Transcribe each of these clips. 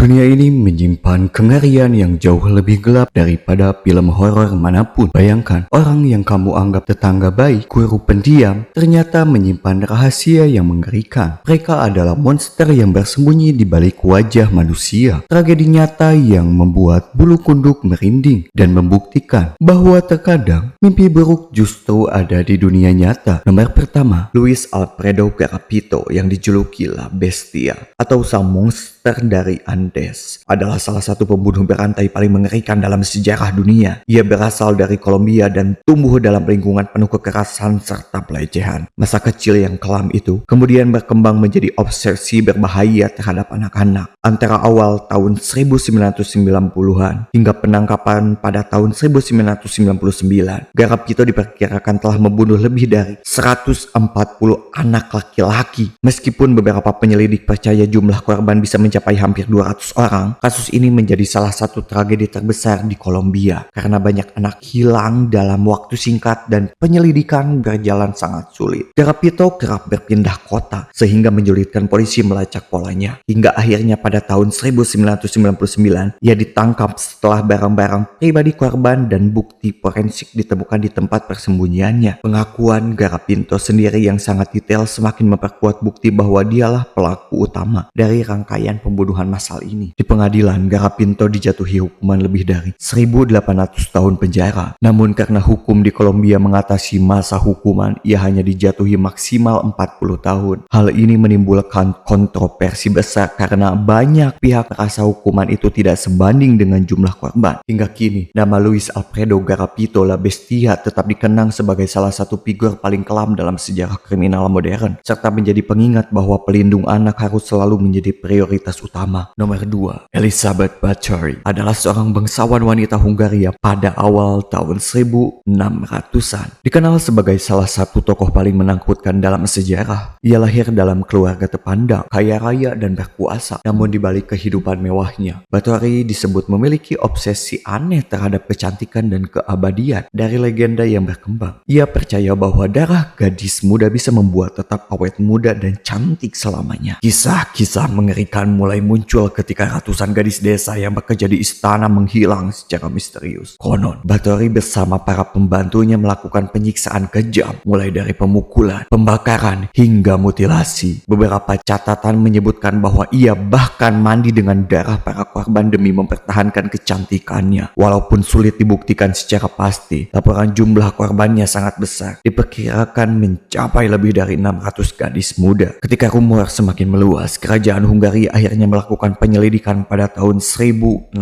Dunia ini menyimpan kengerian yang jauh lebih gelap daripada film horor manapun. Bayangkan, orang yang kamu anggap tetangga baik, guru pendiam, ternyata menyimpan rahasia yang mengerikan. Mereka adalah monster yang bersembunyi di balik wajah manusia. Tragedi nyata yang membuat bulu kuduk merinding dan membuktikan bahwa terkadang mimpi buruk justru ada di dunia nyata. Nomor pertama, Luis Alfredo Garapito yang dijuluki La Bestia atau sang monster dari Andes adalah salah satu pembunuh berantai paling mengerikan dalam sejarah dunia. Ia berasal dari Kolombia dan tumbuh dalam lingkungan penuh kekerasan serta pelecehan. Masa kecil yang kelam itu kemudian berkembang menjadi obsesi berbahaya terhadap anak-anak. Antara awal tahun 1990-an hingga penangkapan pada tahun 1999, Garapito diperkirakan telah membunuh lebih dari 140 anak laki-laki. Meskipun beberapa penyelidik percaya jumlah korban bisa mencapai hampir 200 orang, kasus ini menjadi salah satu tragedi terbesar di Kolombia karena banyak anak hilang dalam waktu singkat dan penyelidikan berjalan sangat sulit. Garapito kerap berpindah kota sehingga menyulitkan polisi melacak polanya. Hingga akhirnya pada tahun 1999, ia ditangkap setelah barang-barang pribadi korban dan bukti forensik ditemukan di tempat persembunyiannya. Pengakuan Garapito sendiri yang sangat detail semakin memperkuat bukti bahwa dialah pelaku utama dari rangkaian pembunuhan massal ini. Di pengadilan, Garapito dijatuhi hukuman lebih dari 1.800 tahun penjara. Namun karena hukum di Kolombia mengatasi masa hukuman, ia hanya dijatuhi maksimal 40 tahun. Hal ini menimbulkan kontroversi besar karena banyak pihak merasa hukuman itu tidak sebanding dengan jumlah korban. Hingga kini, nama Luis Alfredo Garapito La Bestia tetap dikenang sebagai salah satu figur paling kelam dalam sejarah kriminal modern, serta menjadi pengingat bahwa pelindung anak harus selalu menjadi prioritas utama. Nomor 2, Elizabeth Bathory adalah seorang bangsawan wanita Hungaria pada awal tahun 1600-an. Dikenal sebagai salah satu tokoh paling menakutkan dalam sejarah. Ia lahir dalam keluarga terpandang, kaya raya dan berkuasa. Namun di balik kehidupan mewahnya, Bathory disebut memiliki obsesi aneh terhadap kecantikan dan keabadian. Dari legenda yang berkembang, ia percaya bahwa darah gadis muda bisa membuat tetap awet muda dan cantik selamanya. Kisah-kisah mengerikan mulai muncul ketika ratusan gadis desa yang bekerja di istana menghilang secara misterius. Konon, Bathory bersama para pembantunya melakukan penyiksaan kejam, mulai dari pemukulan, pembakaran, hingga mutilasi. Beberapa catatan menyebutkan bahwa ia bahkan mandi dengan darah para korban demi mempertahankan kecantikannya. Walaupun sulit dibuktikan secara pasti, laporan jumlah korbannya sangat besar. Diperkirakan mencapai lebih dari 600 gadis muda. Ketika rumor semakin meluas, kerajaan Hungaria akhirnya melakukan penyelidikan pada tahun 1610.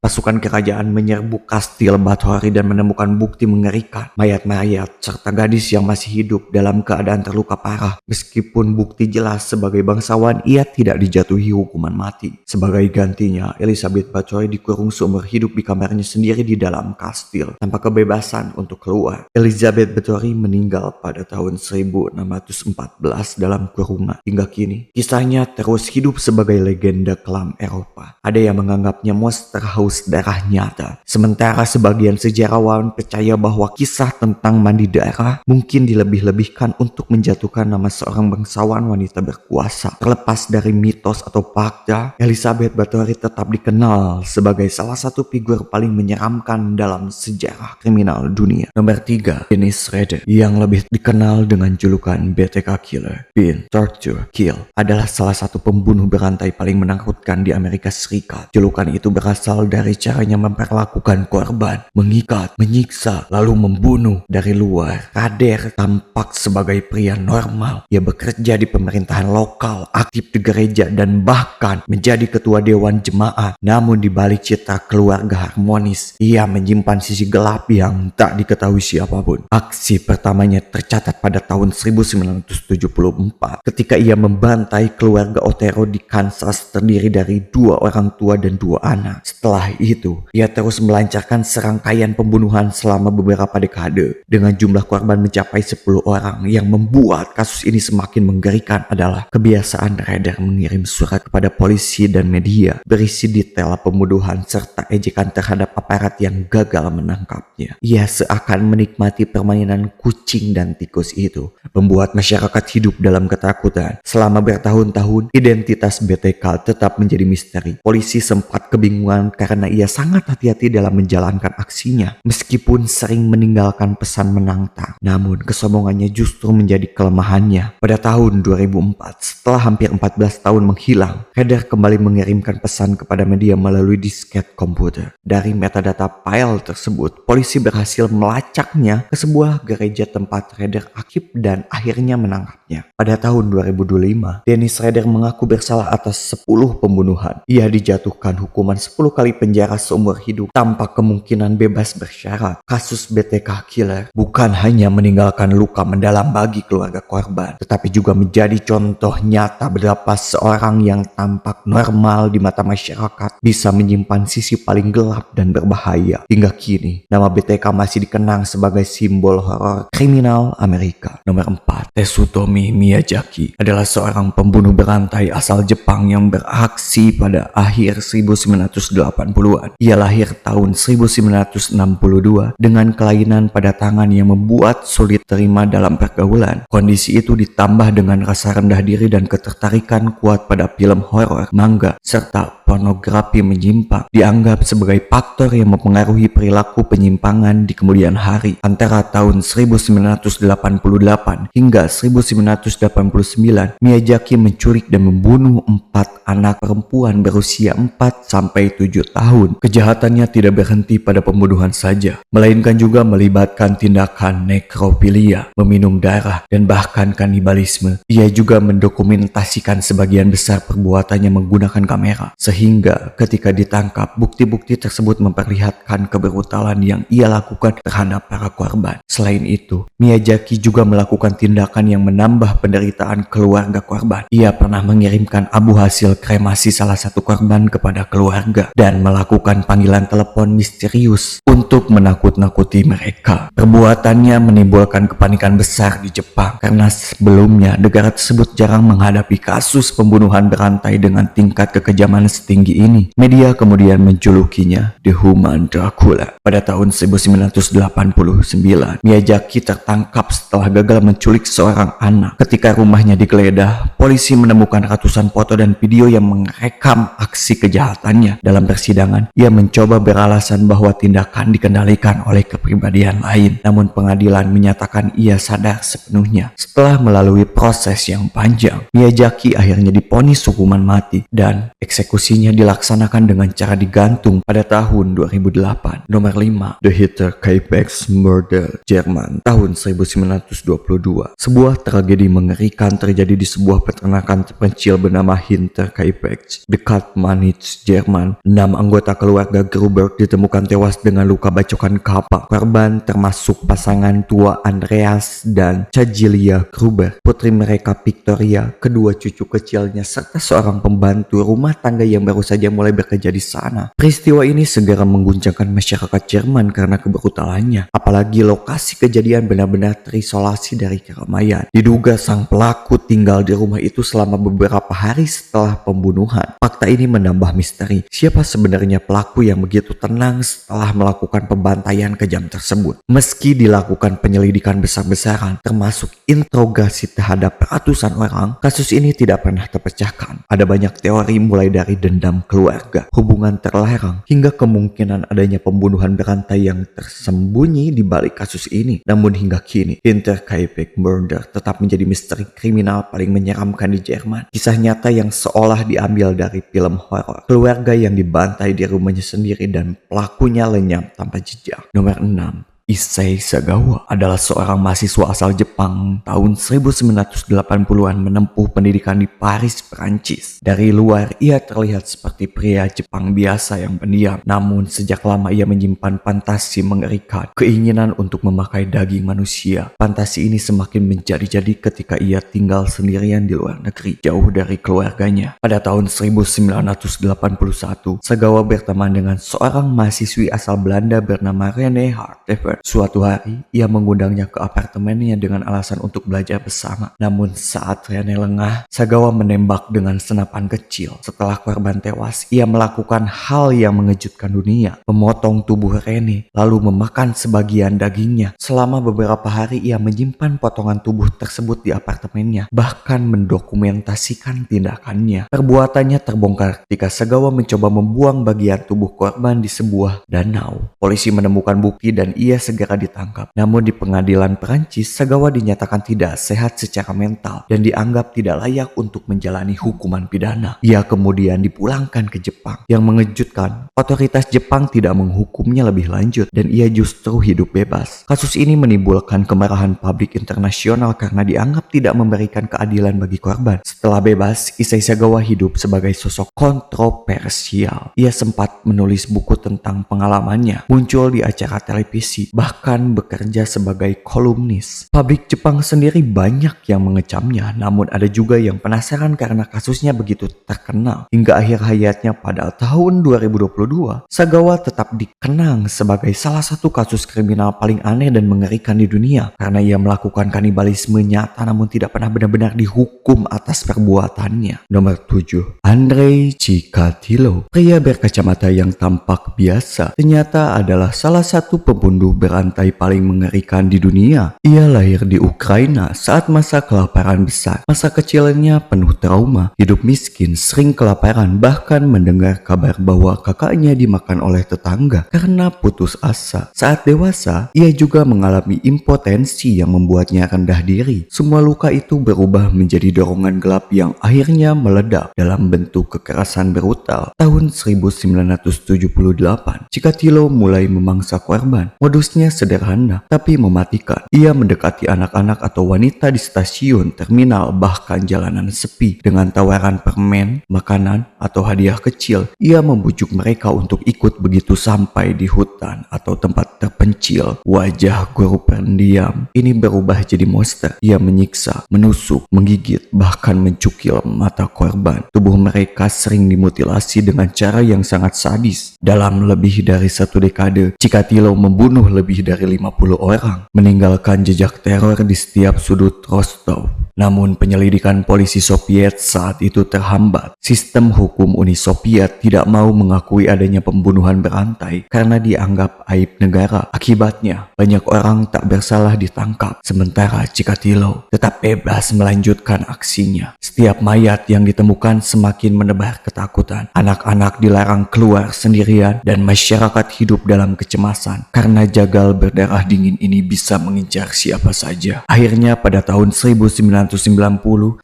Pasukan kerajaan menyerbu kastil Bathory dan menemukan bukti mengerikan. Mayat-mayat serta gadis yang masih hidup dalam keadaan terluka parah. Meskipun bukti jelas sebagai bangsawan, ia tidak dijatuhi hukuman mati. Sebagai gantinya, Elizabeth Bathory dikurung seumur hidup di kamarnya sendiri di dalam kastil tanpa kebebasan untuk keluar. Elizabeth Bathory meninggal pada tahun 1614 dalam kurungan. Hingga kini, kisahnya terus hidup sebagai legenda kelam Eropa. Ada yang menganggapnya monster haus darah nyata. Sementara sebagian sejarawan percaya bahwa kisah tentang mandi darah mungkin dilebih-lebihkan untuk menjatuhkan nama seorang bangsawan wanita berkuasa. Terlepas dari mitos atau fakta, Elizabeth Bathory tetap dikenal sebagai salah satu figur paling menyeramkan dalam sejarah kriminal dunia. Nomor 3, Dennis Rader yang lebih dikenal dengan julukan BTK Killer, Bean Torture Kill, adalah salah satu pembunuh berantai paling menakutkan di Amerika Serikat. Julukan itu berasal dari caranya memperlakukan korban, mengikat, menyiksa, lalu membunuh dari luar. Rader tampak sebagai pria normal. Ia bekerja di pemerintahan lokal, aktif di gereja, dan bahkan menjadi ketua dewan jemaat. Namun di balik citra keluarga harmonis, ia menyimpan sisi gelap yang tak diketahui siapapun. Aksi pertamanya tercatat pada tahun 1974 ketika ia membantai keluarga Otero di Kansas terdiri dari 2 orang tua dan 2 anak. Setelah itu, ia terus melancarkan serangkaian pembunuhan selama beberapa dekade dengan jumlah korban mencapai 10 orang. Yang membuat kasus ini semakin mengerikan adalah kebiasaan Rader mengirim surat kepada polisi dan media berisi detail pembunuhan serta ejekan terhadap aparat yang gagal menangkapnya. Ia seakan menikmati permainan kucing dan tikus itu, membuat masyarakat hidup dalam ketakutan. Selama bertahun-tahun, identitas BTK tetap menjadi misteri. Polisi sempat kebingungan karena ia sangat hati-hati dalam menjalankan aksinya. Meskipun sering meninggalkan pesan menantang, namun kesombongannya justru menjadi kelemahannya. Pada tahun 2004, setelah hampir 14 tahun menghilang, Rader kembali mengirimkan pesan kepada media melalui disket komputer. Dari metadata file tersebut, polisi berhasil melacaknya ke sebuah gereja tempat Rader aktif dan akhirnya menangkapnya. Pada tahun 2025, Dennis Rader mengaku bersalah atas 10 pembunuhan. Ia dijatuhkan hukuman 10 kali penjara seumur hidup tanpa kemungkinan bebas bersyarat. Kasus BTK Killer bukan hanya meninggalkan luka mendalam bagi keluarga korban, tetapi juga menjadi contoh nyata betapa seorang yang tampak normal di mata masyarakat bisa menyimpan sisi paling gelap dan berbahaya. Hingga kini, nama BTK masih dikenang sebagai simbol horor kriminal Amerika. Nomor 4. Tsutomu Miyazaki adalah seorang pembunuh berantai asal Jepang yang beraksi pada akhir 1980-an. Ia lahir tahun 1962 dengan kelainan pada tangan yang membuat sulit terima dalam pergaulan. Kondisi itu ditambah dengan rasa rendah diri dan ketertarikan kuat pada film horor, manga, serta pornografi menyimpang dianggap sebagai faktor yang mempengaruhi perilaku penyimpangan di kemudian hari. Antara tahun 1988 hingga 1989, Miyazaki menculik dan membunuh 4 anak perempuan berusia 4-7 tahun. Kejahatannya tidak berhenti pada pembunuhan saja, melainkan juga melibatkan tindakan nekrofilia, meminum darah, dan bahkan kanibalisme. Ia juga mendokumentasikan sebagian besar perbuatannya menggunakan kamera, sehingga ketika ditangkap, bukti-bukti tersebut memperlihatkan kebrutalan yang ia lakukan terhadap para korban. Selain itu, Miyazaki juga melakukan tindakan yang menambah penderitaan keluarga korban. Ia pernah mengirimkan abu hasil kremasi salah satu korban kepada keluarga dan melakukan panggilan telepon misterius untuk menakut-nakuti mereka. Perbuatannya menimbulkan kepanikan besar di Jepang karena sebelumnya negara tersebut jarang menghadapi kasus pembunuhan berantai dengan tingkat kekejaman setinggi ini. Media kemudian menjulukinya The Human Dracula. Pada tahun 1989, Miyazaki tertangkap setelah gagal menculik seorang anak. Ketika rumahnya digeledah, polisi menemukan ratusan foto dan video yang merekam aksi kejahatannya. Dalam persidangan, ia mencoba beralasan bahwa tindakan dikendalikan oleh kepribadian lain. Namun pengadilan menyatakan ia sadar sepenuhnya. Setelah melalui proses yang panjang, Miyazaki akhirnya divonis hukuman mati dan eksekusinya dilaksanakan dengan cara digantung pada tahun 2008. Nomor 5. The Hitler Kaipex Murder, Jerman, tahun 1922. Sebuah tragedi mengerikan terjadi di sebuah peternakan terpencil bernama Hinterkaifex, dekat Mainz, Jerman. 6 anggota keluarga Gruber ditemukan tewas dengan luka bacokan kapak. Korban termasuk pasangan tua Andreas dan Cajilia Gruber, putri mereka Victoria, kedua cucu kecilnya, serta seorang pembantu rumah tangga yang baru saja mulai bekerja di sana. Peristiwa ini segera mengguncangkan masyarakat Jerman karena kebrutalannya. Apalagi lokasi kejadian benar-benar terisolasi dari keramaian. Diduga sang pelaku tinggal di rumah itu selama beberapa hari setelah pembunuhan. Fakta ini menambah misteri. Siapa sebenarnya pelaku yang begitu tenang setelah melakukan pembantaian kejam tersebut? Meski dilakukan penyelidikan besar-besaran, termasuk interogasi terhadap ratusan orang, kasus ini tidak pernah terpecahkan. Ada banyak teori mulai dari dendam keluarga, hubungan terlarang, hingga kemungkinan adanya pembunuhan berantai yang tersembunyi di balik kasus ini. Namun hingga kini, Hinterkaifex Murder tetap menjadi misteri kriminal paling menyeramkan di Jerman. Kisah nyata yang seolah diambil dari film horor. Keluarga yang dibantai di rumahnya sendiri dan pelakunya lenyap tanpa jejak. Nomor 6. Issei Sagawa adalah seorang mahasiswa asal Jepang tahun 1980-an menempuh pendidikan di Paris, Perancis. Dari luar, ia terlihat seperti pria Jepang biasa yang pendiam. Namun, sejak lama ia menyimpan fantasi mengerikan, keinginan untuk memakai daging manusia. Fantasi ini semakin menjadi-jadi ketika ia tinggal sendirian di luar negeri, jauh dari keluarganya. Pada tahun 1981, Sagawa berteman dengan seorang mahasiswi asal Belanda bernama Rene Hartevelt. Robert. Suatu hari, ia mengundangnya ke apartemennya dengan alasan untuk belajar bersama. Namun saat Rene lengah, Sagawa menembak dengan senapan kecil. Setelah korban tewas, ia melakukan hal yang mengejutkan dunia, memotong tubuh Rene, lalu memakan sebagian dagingnya. Selama beberapa hari ia menyimpan potongan tubuh tersebut di apartemennya, bahkan mendokumentasikan tindakannya. Perbuatannya terbongkar ketika Sagawa mencoba membuang bagian tubuh korban di sebuah danau. Polisi menemukan bukti dan ia segera ditangkap. Namun di pengadilan Perancis, Sagawa dinyatakan tidak sehat secara mental dan dianggap tidak layak untuk menjalani hukuman pidana. Ia kemudian dipulangkan ke Jepang. Yang mengejutkan, otoritas Jepang tidak menghukumnya lebih lanjut dan ia justru hidup bebas. Kasus ini menimbulkan kemarahan publik internasional karena dianggap tidak memberikan keadilan bagi korban. Setelah bebas, Issei Sagawa hidup sebagai sosok kontroversial. Ia sempat menulis buku tentang pengalamannya, muncul di acara televisi, bahkan bekerja sebagai kolumnis. Publik Jepang sendiri banyak yang mengecamnya, namun ada juga yang penasaran karena kasusnya begitu terkenal. Hingga akhir hayatnya pada tahun 2022, Sagawa tetap dikenang sebagai salah satu kasus kriminal paling aneh dan mengerikan di dunia karena ia melakukan kanibalisme nyata namun tidak pernah benar-benar dihukum atas perbuatannya. Nomor 7. Andrei Chikatilo. Pria berkacamata yang tampak biasa ternyata adalah salah satu pembunuh berantai paling mengerikan di dunia. Ia lahir di Ukraina saat masa kelaparan besar. Masa kecilnya penuh trauma, hidup miskin, sering kelaparan, bahkan mendengar kabar bahwa kakaknya dimakan oleh tetangga karena putus asa. Saat dewasa, ia juga mengalami impotensi yang membuatnya rendah diri. Semua luka itu berubah menjadi dorongan gelap yang akhirnya meledak dalam bentuk kekerasan brutal. Tahun 1978, Chikatilo mulai memangsa korban. Modusnya sederhana, tapi mematikan. Ia mendekati anak-anak atau wanita di stasiun, terminal, bahkan jalanan sepi. Dengan tawaran permen, makanan, atau hadiah kecil, ia membujuk mereka untuk ikut begitu sampai di hutan atau tempat terpencil. Wajah guru pendiam ini berubah jadi monster. Ia menyiksa, menusuk, menggigit, bahkan mencukil mata korban. Tubuh mereka sering dimutilasi dengan cara yang sangat sadis. Dalam lebih dari 1 dekade, Chikatilo membunuh lebih dari 50 orang, meninggalkan jejak teror di setiap sudut Rostov. Namun penyelidikan polisi Soviet saat itu terhambat. Sistem hukum Uni Soviet tidak mau mengakui adanya pembunuhan berantai karena dianggap aib negara. Akibatnya, banyak orang tak bersalah ditangkap, sementara Chikatilo tetap bebas melanjutkan aksinya. Setiap mayat yang ditemukan semakin menebar ketakutan. Anak-anak dilarang keluar sendirian dan masyarakat hidup dalam kecemasan karena jagal berdarah dingin ini bisa mengincar siapa saja. Akhirnya pada tahun 1990,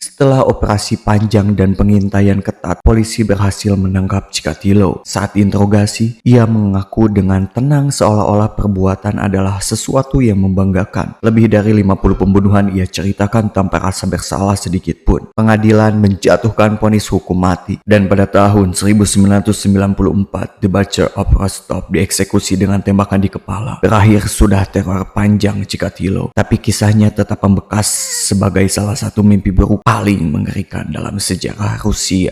setelah operasi panjang dan pengintaian ketat, polisi berhasil menangkap Chikatilo. Saat interogasi, ia mengaku dengan tenang seolah-olah perbuatan adalah sesuatu yang membanggakan. Lebih dari 50 pembunuhan ia ceritakan tanpa rasa bersalah sedikit pun. Pengadilan menjatuhkan vonis hukum mati dan pada tahun 1994, The Butcher of Rostov dieksekusi dengan tembakan di kepala. Berakhir sudah teror panjang Chikatilo, tapi kisahnya tetap membekas sebagai salah satu mimpi buruk paling mengerikan dalam sejarah Rusia.